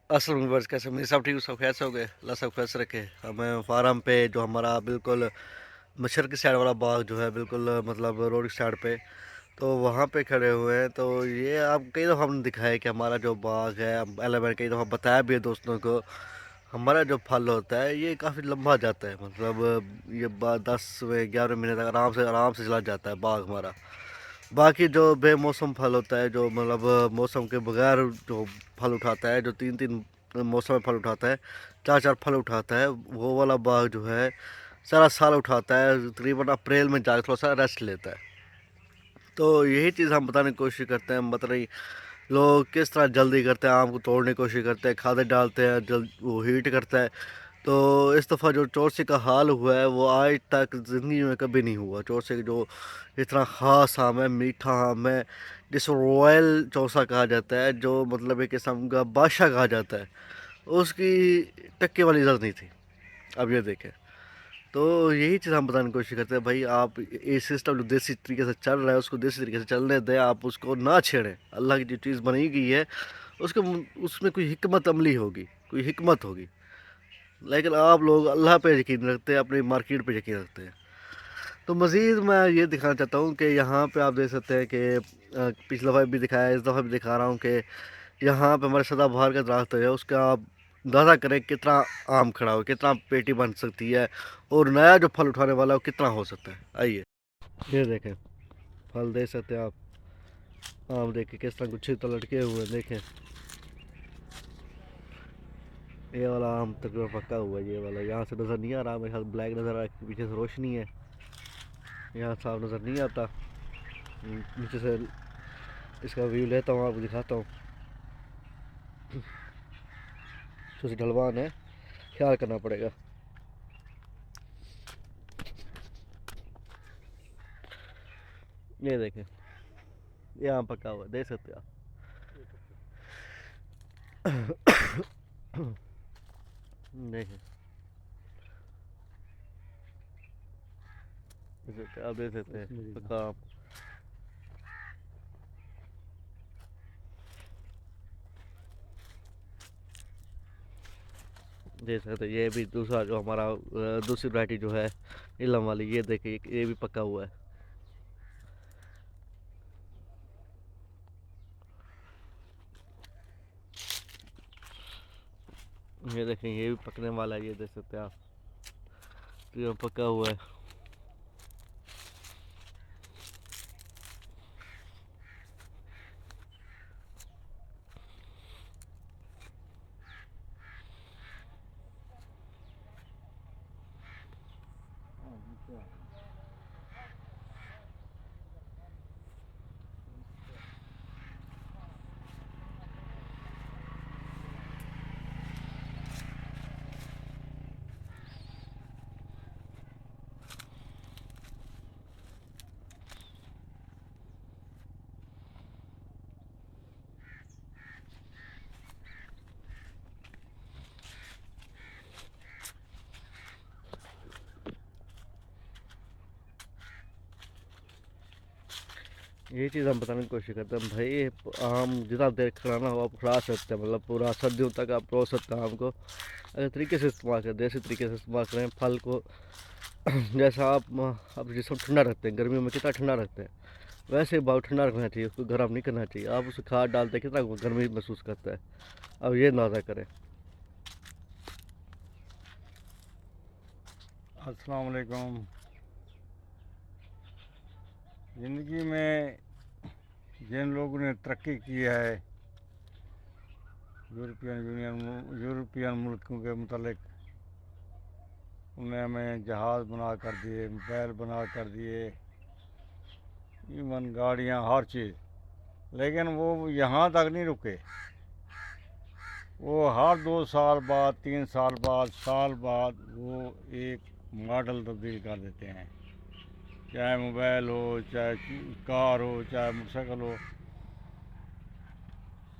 अस्सलाम वालेकुम, कैसे मेरे सब ठीक, सब खैर से हो गए, अल्लाह सब खैर से रखे। हमें फार्म पे जो हमारा बिल्कुल मशरक़ी साइड वाला बाग जो है बिल्कुल मतलब रोड की साइड पे, तो वहाँ पे खड़े हुए हैं। तो ये आप कई दफ़ा हमने दिखाया है कि हमारा जो बाग है, मैंने कई दफ़ा बताया भी है दोस्तों को, हमारा जो फल होता है ये काफ़ी लंबा जाता है। मतलब ये 10 से 11 महीने तक आराम से चला जाता है बाग हमारा। बाकी जो बेमौसम फल होता है, जो मतलब मौसम के बगैर जो फल उठाता है, जो तीन तीन मौसम में फल उठाता है, चार चार फल उठाता है, वो वाला बाग जो है सारा साल उठाता है। तकरीबन अप्रैल में जाकर थोड़ा सा रेस्ट लेता है। तो यही चीज़ हम बताने की कोशिश करते हैं। मतलब लोग किस तरह जल्दी करते हैं, आम को तोड़ने की कोशिश करते हैं, खाद डालते हैं, जल वो हीट करता है। तो इस दफ़ा जो चौरसी का हाल हुआ है वो आज तक ज़िंदगी में कभी नहीं हुआ। चौरसी जो इतना ख़ास आम है, मीठा आम है, जिसको रॉयल चौसा कहा जाता है, जो मतलब एक किस्म का बादशाह कहा जाता है, उसकी टक्के वाली इज़्ज़त नहीं थी। अब ये देखें, तो यही चीज़ हम बताने की कोशिश करते हैं भाई, आप ये सिस्टम जो देसी तरीके से चल रहा है उसको देसी तरीके से चलने दें, आप उसको ना छेड़ें। अल्लाह की जो चीज़ बनाई गई है उसको, उसमें कोई हिकमत अमली होगी, कोई हिकमत होगी। लेकिन आप लोग अल्लाह पे यकीन रखते हैं, अपनी मार्केट पे यकीन रखते हैं। तो मज़ीद मैं ये दिखाना चाहता हूँ कि यहाँ पे आप देख सकते हैं कि पिछला दफ़ा भी दिखाया, इस दफ़ा भी दिखा रहा हूँ कि यहाँ पे हमारे सदाबहार का दरख्त है, उसका आप अंदाज़ा करें कितना आम खड़ा हो, कितना पेटी बन सकती है, और नया जो फल उठाने वाला है वो कितना हो सकता है। आइए ये देखें, फल देख सकते हैं आप, आम देखें किस तरह गुच्छे तो लटके हुए हैं। देखें ये वाला आम तकरीबन पक्का हुआ है, ये वाला यहाँ से नज़र नहीं आ रहा, मेरे ख्याल ब्लैक नज़र आ रहा है, पीछे से रोशनी है, यहाँ साफ नज़र नहीं आता। नीचे से इसका व्यू लेता हूँ, आपको दिखाता हूँ। तो ढलवान है, ख्याल करना पड़ेगा। ये देखें, ये आम पका हुआ है, देख सकते हैं आप। देखें, आप देख सकते हैं पका आम। देख सकते हैं, ये भी दूसरा जो हमारा दूसरी वैरायटी जो है इलम वाली, ये देखिए ये भी पका हुआ है। ये देखें, ये भी पकने वाला है, ये देख सकते हैं आप, तो ये पका हुआ है। यही चीज़ हम बताने की कोशिश करते हैं भाई, आम जितना देर खिलाना हो आप खिला सकते हैं, मतलब पूरा सर्दियों तक आप रोक सकते हैं आम को, अगर तरीके से इस्तेमाल करें, देसी तरीके से इस्तेमाल करें फल को। जैसा आप जिसको ठंडा रखते हैं, गर्मियों में कितना ठंडा रखते हैं, वैसे ही बहुत ठंडा रखना चाहिए, उसको गर्म नहीं करना चाहिए। आप उसे खाद डालते हैं, कितना गर्मी महसूस करता है, अब ये अंदाज़ा करें। अस्सलाम वालेकुम। ज़िंदगी में जिन लोगों ने तरक्की की है यूरोपियन मुल्कों के मुतालिक, उन्हें हमें जहाज़ बना कर दिए, मोबाइल बना कर दिए, इवन गाड़ियाँ, हर चीज़। लेकिन वो यहाँ तक नहीं रुके, वो हर 2 साल बाद, 3 साल बाद, साल बाद वो एक मॉडल तब्दील कर देते हैं। चाहे मोबाइल हो, चाहे कार हो, चाहे मोटरसाइकिल हो,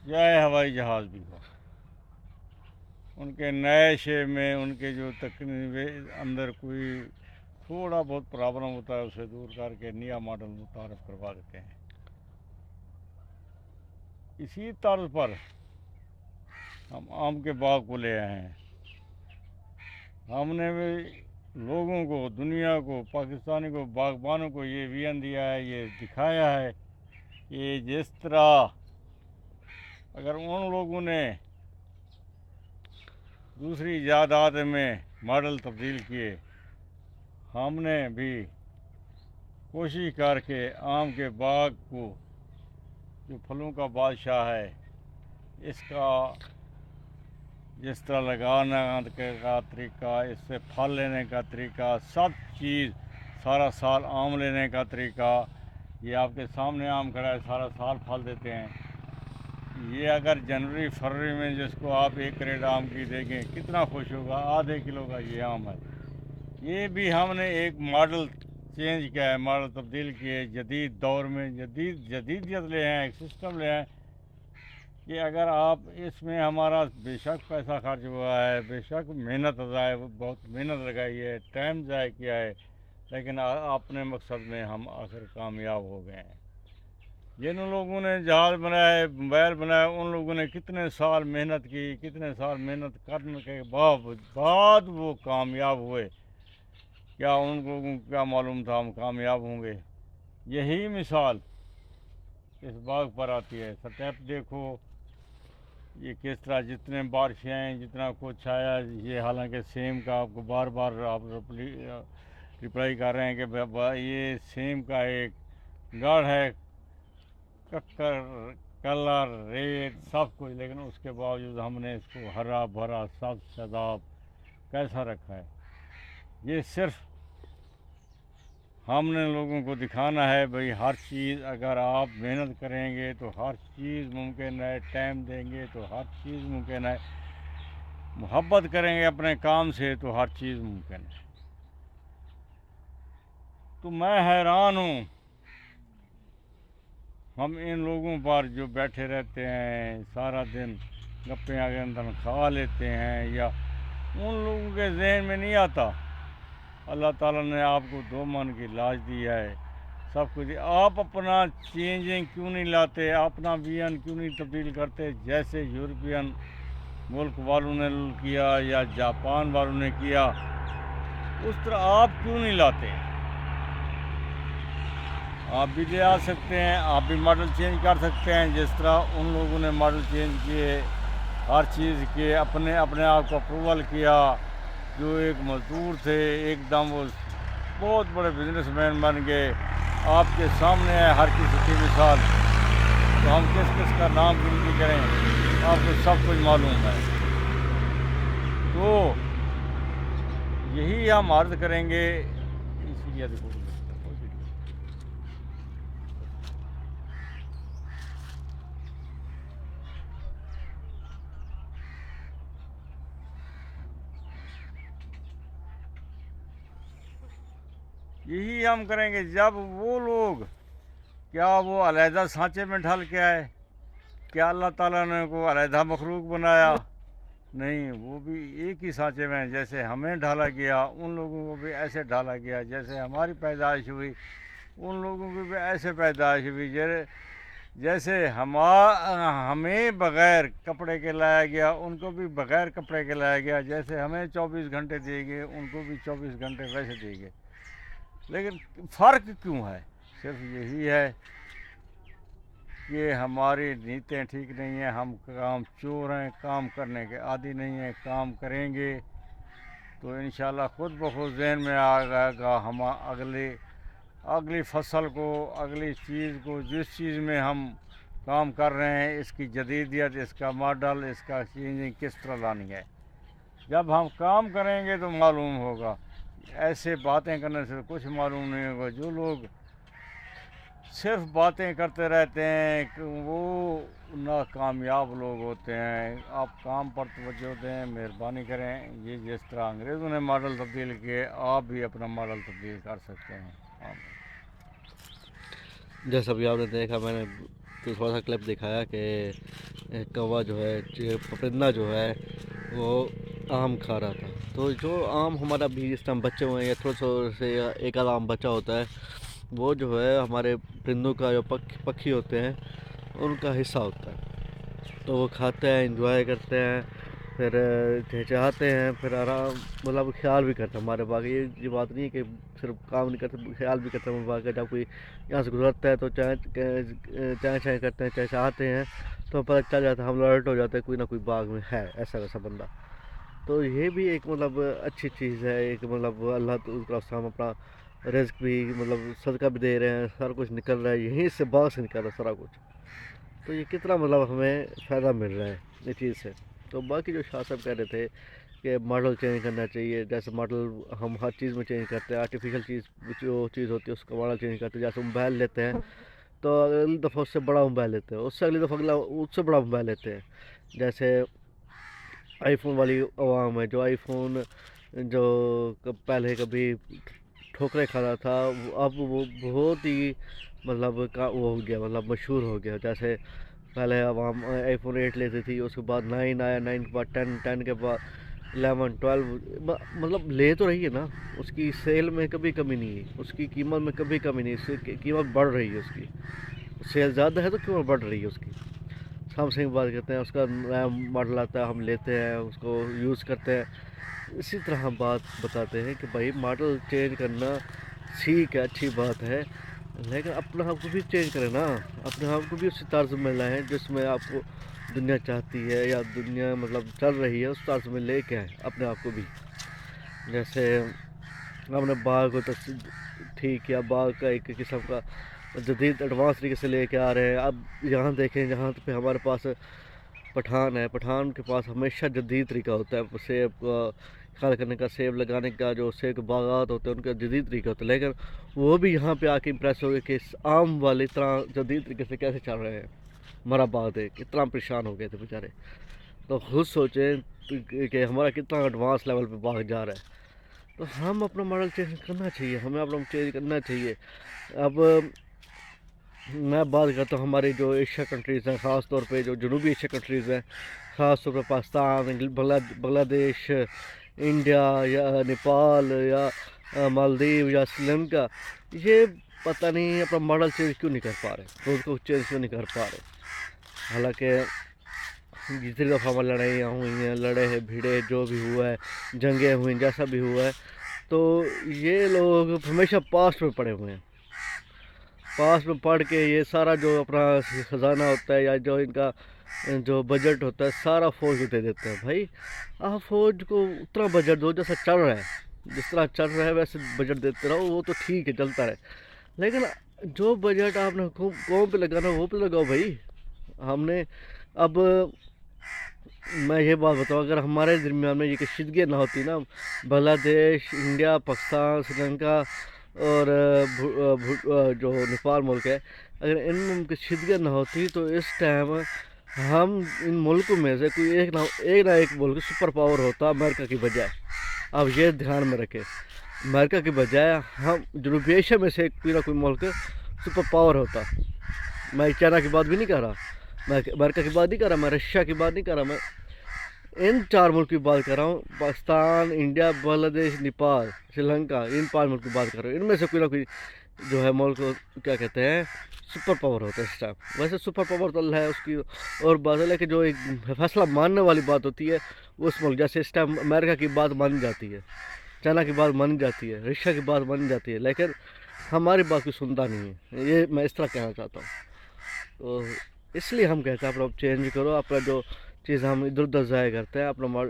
चाहे हवाई जहाज़ भी हो, उनके नए शेप में, उनके जो तकनीक अंदर कोई थोड़ा बहुत प्रॉब्लम होता है उसे दूर करके नया मॉडल मुतारफ़ करवा देते हैं। इसी तर्ज पर हम आम के बाग को ले आए हैं। हमने भी लोगों को, दुनिया को, पाकिस्तानी को, बागबानों को ये विजन दिया है, ये दिखाया है कि जिस तरह अगर उन लोगों ने दूसरी इजादात में मॉडल तब्दील किए, हमने भी कोशिश करके आम के बाग को, जो फलों का बादशाह है, इसका जिस तरह लगाना का तरीका, इससे फल लेने का तरीका, सब चीज़, सारा साल आम लेने का तरीका, ये आपके सामने आम खड़ा है, सारा साल फल देते हैं। ये अगर जनवरी फरवरी में जिसको आप एक क्रेट आम की देंगे कितना खुश होगा, आधे किलो का ये आम है। ये भी हमने एक मॉडल चेंज किया है, मॉडल तब्दील किए, जदीद दौर में जदीदियत ले आए, एक सिस्टम ले आए कि अगर आप इसमें, हमारा बेशक पैसा खर्च हुआ है, बेशक मेहनत ज़ाय, बहुत मेहनत लगाई है, टाइम ज़ाय किया है, लेकिन अपने मकसद में हम आखिर कामयाब हो गए हैं। जिन लोगों ने जहाज़ बनाए, मोबाइल बनाए, उन लोगों ने कितने साल मेहनत की, कितने साल मेहनत करने के बाद वो कामयाब हुए। क्या उन लोगों को क्या मालूम था हम कामयाब होंगे? यही मिसाल इस बाग पर आती है। स्टेप देखो, ये किस तरह, जितने बारिशें हैं, जितना कुछ आया, ये हालांकि सेम का आपको बार बार आप रिप्लाई कर रहे हैं कि ये सेम का एक गढ़ है, कक्कर, कलर, रेत, सब कुछ, लेकिन उसके बावजूद हमने इसको हरा भरा, सब शादाब कैसा रखा है। ये सिर्फ हमने लोगों को दिखाना है, भाई हर चीज़ अगर आप मेहनत करेंगे तो हर चीज़ मुमकिन है, टाइम देंगे तो हर चीज़ मुमकिन है, मोहब्बत करेंगे अपने काम से तो हर चीज़ मुमकिन है। तो मैं हैरान हूँ, हम इन लोगों पर जो बैठे रहते हैं सारा दिन, गप्पे आगे तनख्वाह लेते हैं, या उन लोगों के जहन में नहीं आता अल्लाह ताला ने आपको दो मन की लाज दी है, सब कुछ। आप अपना चेंजिंग क्यों नहीं लाते, अपना विजन क्यों नहीं तब्दील करते, जैसे यूरोपियन मुल्क वालों ने किया या जापान वालों ने किया, उस तरह आप क्यों नहीं लाते? आप भी ले आ सकते हैं, आप भी मॉडल चेंज कर सकते हैं, जिस तरह उन लोगों ने मॉडल चेंज किए, हर चीज़ के अपने आप को अप्रूवल किया। जो एक मजदूर थे, एकदम वो बहुत बड़े बिजनेसमैन बन गए। आपके सामने है हर किसी की मिसाल, तो हम किस का नाम गिनती करें, आपको सब कुछ मालूम है। तो यही हम अर्ज करेंगे, इसलिए देखो यही हम करेंगे। जब वो लोग, क्या वो अलहदा सांचे में ढल के आए? क्या अल्लाह ताला ने को अलहदा मखलूक बनाया? नहीं, वो भी एक ही सांचे में, जैसे हमें ढाला गया उन लोगों को भी ऐसे ढाला गया, जैसे हमारी पैदाइश हुई उन लोगों की भी ऐसे पैदाइश हुई, जैसे हमें बग़ैर कपड़े के लाया गया, उनको भी बग़ैर कपड़े के लाया गया, जैसे हमें 24 घंटे दिए गए उनको भी 24 घंटे वैसे दिए गए। लेकिन फ़र्क क्यों है? सिर्फ यही है कि हमारी नीतियाँ ठीक नहीं हैं, हम काम चोर हैं, काम करने के आदी नहीं हैं। काम करेंगे तो इंशाल्लाह खुद ब खुद जहन में आ जाएगा हम अगली फसल को, अगली चीज़ को, जिस चीज़ में हम काम कर रहे हैं, इसकी जदीदियत, इसका मॉडल, इसका चेंजिंग किस तरह लानी है। जब हम काम करेंगे तो मालूम होगा, ऐसे बातें करने से कुछ मालूम नहीं होगा। जो लोग सिर्फ बातें करते रहते हैं वो नाकामयाब लोग होते हैं। आप काम पर तवज्जो दें, मेहरबानी करें। ये जिस तरह अंग्रेज़ों ने मॉडल तब्दील किए, आप भी अपना मॉडल तब्दील कर सकते हैं। जैसा भी आपने देखा, मैंने तो थोड़ा सा क्लिप दिखाया कि कौवा जो है, परिंदा जो है वो आम खा रहा था। तो जो आम हमारा भी इस टाइम बच्चे हुए हैं, या थोड़ा से एक आध आम बचा होता है, वो जो है हमारे परिंदों का, जो पक्षी होते हैं, उनका हिस्सा होता है। तो वो खाते हैं, इंजॉय करते हैं, फिर चहचहाते हैं, फिर आराम मतलब ख्याल भी करते हैं हमारे बाग। ये बात नहीं है कि सिर्फ काम नहीं करते, ख्याल भी करते हैं हमारे बाग का। जब कोई यहाँ से गुजरता है तो चाय चाय करते हैं, चहचहाते हैं, तो पता चल जाता है, हम अलर्ट हो जाते हैं कोई ना कोई बाग में है ऐसा वैसा बंदा। तो ये भी एक मतलब अच्छी चीज़ है, एक मतलब अल्लाह की तरफ से हम अपना रिज़्क भी मतलब सदका भी दे रहे हैं, सारा कुछ निकल रहा है यहीं से, बाग से निकल रहा है सारा कुछ। तो ये कितना मतलब हमें फ़ायदा मिल रहा है ये चीज़ से। तो बाकी जो शाह साहब कह रहे थे कि मॉडल चेंज करना चाहिए, जैसे मॉडल हम हर चीज़ में चेंज करते हैं, आर्टिफिशियल चीज़ जो चीज़ होती है उसका मॉडल चेंज करते हैं। जैसे मोबाइल लेते हैं तो अगली दफ़ा उससे बड़ा मोबाइल लेते हैं, उससे अगली दफ़ा अगला उससे बड़ा मोबाइल लेते हैं। जैसे आईफोन वाली आवाम है, जो आईफोन जो पहले कभी ठोकरें खाता था, अब वो बहुत ही मतलब का वो हो गया, मतलब मशहूर हो गया। जैसे पहले आवाम आईफोन 8 लेती थी, उसके बाद 9 आया, 9 के बाद 10, 10 के बाद 11, 12, मतलब ले तो रही है ना, उसकी सेल में कभी कमी नहीं है, उसकी कीमत में कभी कमी नहीं, उसकी कीमत बढ़ रही है, उसकी सेल ज़्यादा है तो कीमत बढ़ रही है उसकी। सैमसंग की बात करते हैं, उसका नया मॉडल आता है, हम लेते हैं, उसको यूज़ करते हैं। इसी तरह हम बात बताते हैं कि भाई मॉडल चेंज करना ठीक है, अच्छी बात है, लेकिन अपने आप को भी चेंज करें ना, अपने आप को भी उसी तर्ज में लाएँ जिसमें आपको दुनिया चाहती है या दुनिया मतलब चल रही है, उस तर्ज में लेके आएँ अपने आप को भी। जैसे हमने बाग को तो ठीक किया, बाग का एक किस्म का जदीद एडवांस तरीके से लेके आ रहे हैं। अब यहाँ देखें, जहाँ पे हमारे पास पठान है, पठान के पास हमेशा जदीद तरीका होता है सेब का ख्याल करने का, सेब लगाने का, जो सेब के बागात होते हैं उनका जदीद तरीका होता है। लेकिन वो भी यहाँ पे आके इम्प्रेस हो गए कि इस आम वाले तरह जदीद तरीके से कैसे चल रहे हैं। हमारा बाग देख कितना परेशान हो गए थे बेचारे। तो खुद सोचें कि हमारा कितना एडवांस लेवल पे बाग जा रहा है। तो हम अपना मॉडल चेंज करना चाहिए, हमें अपना चेंज करना चाहिए। अब मैं बात करता हूँ हमारी जो एशिया कंट्रीज़ हैं, ख़ास तौर पे जो जनूबी एशिया कंट्रीज़ हैं, ख़ास तौर पे पाकिस्तान, बांग्लादेश, इंडिया या नेपाल या मालदीव या श्रीलंका, ये पता नहीं अपना मॉडल चेंज क्यों नहीं कर पा रहे, खुद को चेंज क्यों नहीं कर पा रहे। हालांकि जितनी दफ़ा हमारी लड़ाइयाँ हुई हैं, लड़े हैं, भिड़े जो भी हुआ है, जंगें हुई, जैसा भी हुआ है, तो ये लोग हमेशा पास्ट में पड़े हुए हैं। पास में पढ़ के ये सारा जो अपना ख़जाना होता है या जो इनका जो बजट होता है सारा फ़ौज को दे देते हैं। भाई आप फ़ौज को उतना बजट दो जैसा चल रहा है, जिस तरह चल रहा है वैसे बजट देते रहो, वो तो ठीक है, चलता रहे। लेकिन जो बजट आपने कौम पे लगाना वो पे लगाओ भाई। हमने अब मैं ये बात बताऊँ, अगर हमारे दरमियान में ये कशीदगी ना होती ना, बांग्लादेश, इंडिया, पाकिस्तान, श्रीलंका और जो नेपाल मुल्क है, अगर इनमें कशीदगी ना होती तो इस टाइम हम इन मुल्कों में से कोई एक ना एक मुल्क सुपर पावर होता अमेरिका की बजाय। आप ये ध्यान में रखें, अमेरिका की बजाय हम जनूबी एशिया में से कोई ना कोई मुल्क सुपर पावर होता। मैं चाइना की बात भी नहीं कर रहा, मैं अमेरिका की बात नहीं कर रहा, मैं रशिया की बात नहीं कर रहा, मैं इन 4 मुल्क की बात कर रहा हूँ। पाकिस्तान, इंडिया, बांग्लादेश, नेपाल, श्रीलंका, इन 5 मुल्क की बात कर रहा हूँ। इनमें से कोई ना कोई जो है मुल्क क्या कहते हैं सुपर पावर होता है इस टाइम। वैसे सुपर पावर तो अल्लाह है उसकी और बात है, लेकिन जो एक फैसला मानने वाली बात होती है वो उस मुल्क, जैसे इस टाइम अमेरिका की बात मानी जाती है, चाइना की बात मानी जाती है, रशिया की बात मानी जाती है, लेकिन हमारी बात कोई सुनता नहीं है। ये मैं इस तरह कहना चाहता हूँ। तो इसलिए हम कहते हैं अपना चेंज करो, अपना जो चीज़ हम इधर उधर ज़ाया करते हैं, अपना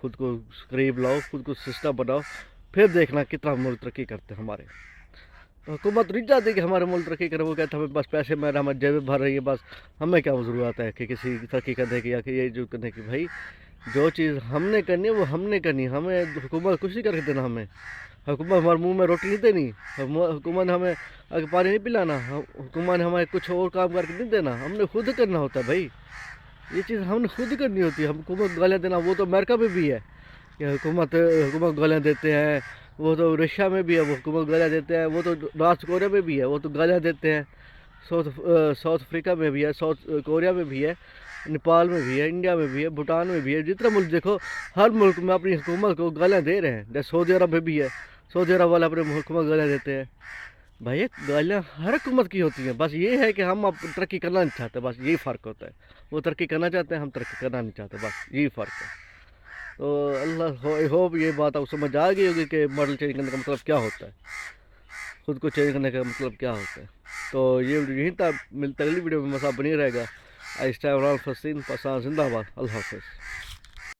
खुद को करीब लाओ, खुद को सिस्टम बनाओ, फिर देखना कितना मुल्क तरक्की करते हैं हमारे। हुकूमत नहीं चाहती कि हमारे मुल्क तरक्की करे, वो कहते हैं हमें बस पैसे मेरा हमारे जेब भर रही है, बस हमें क्या ज़रूरत है कि किसी तरक्की करने की या कि ये जो करने की। भाई जो चीज़ हमने करनी है वो हमने करनी है, हमें हुकूमत कुछ नहीं करके देना। हमें हुकूमत हमारे मुंह में रोटी नहीं देनी, हुकूमत हमें आगे पानी नहीं पिलाना, हुकूमत हमें कुछ और काम करके नहीं देना, हमने खुद करना होता है। भाई ये चीज़ हमने खुद करनी होती है। हुकूमत गालियाँ देना वो तो अमेरिका में भी है कि हुकूमत गालियाँ देते हैं, वो तो रशिया में भी है, वो हुकूमत गालियाँ देते हैं, वो तो नॉर्थ कोरिया में भी है, वो तो गालियाँ देते हैं, साउथ अफ्रीका में भी है, साउथ कोरिया में भी है, नेपाल में भी है, इंडिया में भी है, भूटान में भी है। जितना मुल्क देखो हर मुल्क में अपनी हुकूमत को गालियाँ दे रहे हैं। जैसे सऊदी अरब में भी है, सऊदी अरब वाले अपने हुकूमत गालियाँ देते हैं। भाई ये गालियाँ हर हुकूमत की होती हैं, बस ये है कि हम अब तरक्की करना नहीं चाहते, बस यही फ़र्क होता है। वो तरक्की करना चाहते हैं, हम तरक्की करना नहीं चाहते, बस यही फ़र्क है। तो अल्लाह आई होप ये बात आपको समझ आ गई होगी कि मॉडल चेंज करने का मतलब क्या होता है, खुद को चेंज करने का मतलब क्या होता है। तो ये वीडियो यहीं तक, मिलता है अगली वीडियो में, मसा बनी रहेगा। आई स्टे फलस्तीन, पाकिस्तान जिंदाबाद, अल्लाह हाफ़िज़।